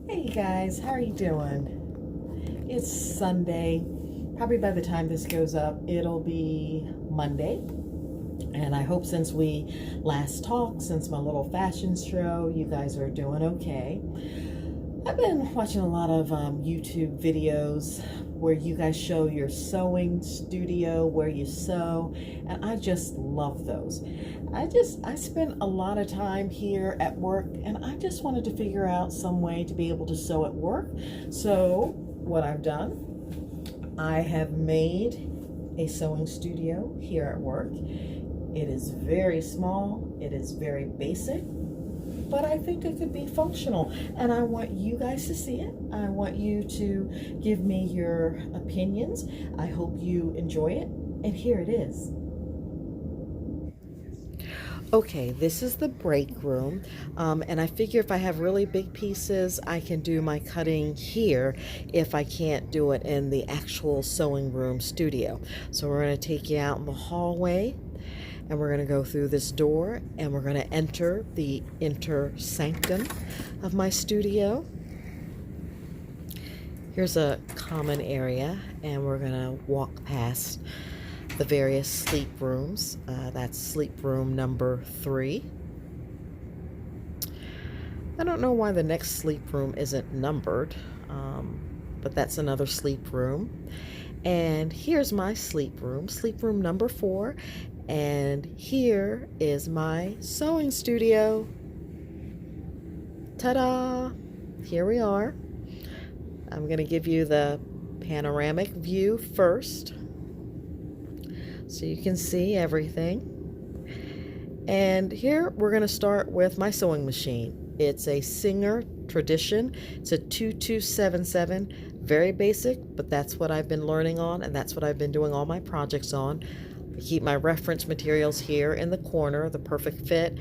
Hey guys, how are you doing? It's Sunday. Probably by the time this goes up, it'll be Monday. And I hope since we last talked, since my little fashion show, you guys are doing okay. I've been watching a lot of YouTube videos where you guys show your sewing studio, where you sew, and I just love those. I spend a lot of time here at work, and I just wanted to figure out some way to be able to sew at work. So what I've done, I have made a sewing studio here at work. It is very small, it is very basic, but I think it could be functional, and I want you guys to see it. I want you to give me your opinions. I hope you enjoy it, and here it is. Okay, this is the break room, and I figure if I have really big pieces, I can do my cutting here if I can't do it in the actual sewing room studio. So we're going to take you out in the hallway, and we're going to go through this door, and we're going to enter the inner sanctum of my studio. Here's a common area, and we're going to walk past the various sleep rooms. That's sleep room number 3. I don't know why the next sleep room isn't numbered, but that's another sleep room. And here's my sleep room number 4. And here is my sewing studio. Ta-da! Here we are. I'm going to give you the panoramic view first, so you can see everything. And here we're going to start with my sewing machine. It's a Singer Tradition. It's a 2277. Very basic, but that's what I've been learning on, and that's what I've been doing all my projects on. I keep my reference materials here in the corner, the perfect fit.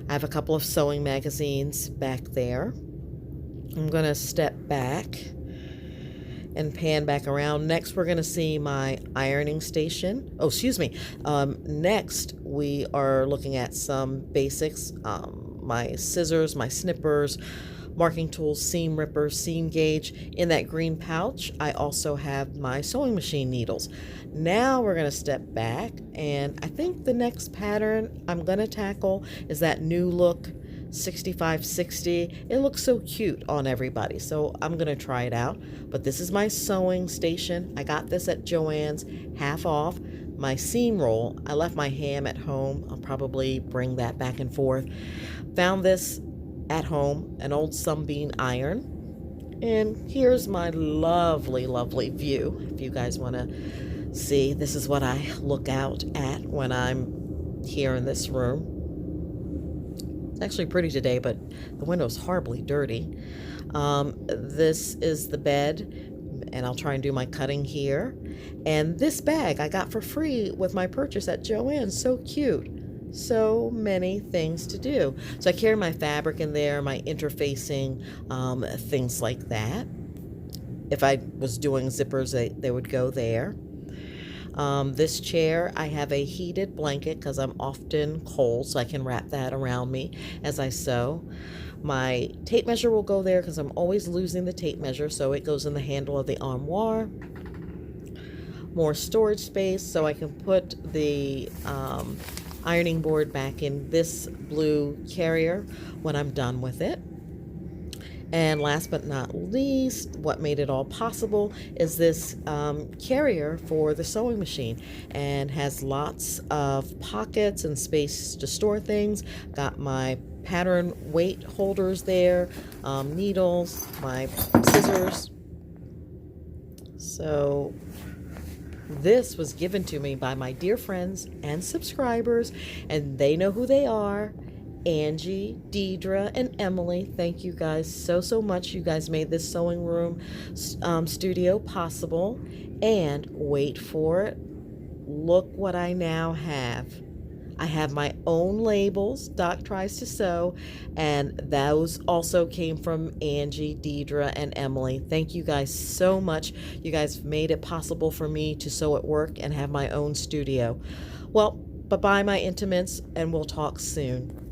I have a couple of sewing magazines back there. I'm going to step back and pan back around. Next, we're going to see my ironing station. Oh, excuse me. Next, we are looking at some basics. My scissors, my snippers, marking tools, seam rippers, seam gauge. In that green pouch, I also have my sewing machine needles. Now we're going to step back, and I think the next pattern I'm going to tackle is that new look 6560. It looks so cute on everybody, so I'm going to try it out. But this is my sewing station. I got this at Joann's, half off. My seam roll, I left my ham at home. I'll probably bring that back and forth. Found this at home, an old Sunbeam iron. And here's my lovely, lovely view. If you guys want to see, this is what I look out at when I'm here in this room. It's actually pretty today, but the window's horribly dirty. This is the bed, and I'll try and do my cutting here. And this bag I got for free with my purchase at Joann's. So cute. So many things to do. So I carry my fabric in there, my interfacing, things like that. If I was doing zippers, they would go there. This chair, I have a heated blanket because I'm often cold, so I can wrap that around me as I sew. My tape measure will go there because I'm always losing the tape measure, so it goes in the handle of the armoire. More storage space, so I can put the ironing board back in this blue carrier when I'm done with it. And last but not least, what made it all possible is this carrier for the sewing machine, and has lots of pockets and space to store things. Got my pattern weight holders there, needles, my scissors. So this was given to me by my dear friends and subscribers, and they know who they are. Angie, Deidre, and Emily. Thank you guys so much. You guys made this sewing room studio possible. And wait for it, look what I now have. I have my own labels, Doc Tries to Sew, and those also came from Angie, Deidre, and Emily. Thank you guys so much. You guys made it possible for me to sew at work and have my own studio. Well, bye-bye, my intimates, and we'll talk soon.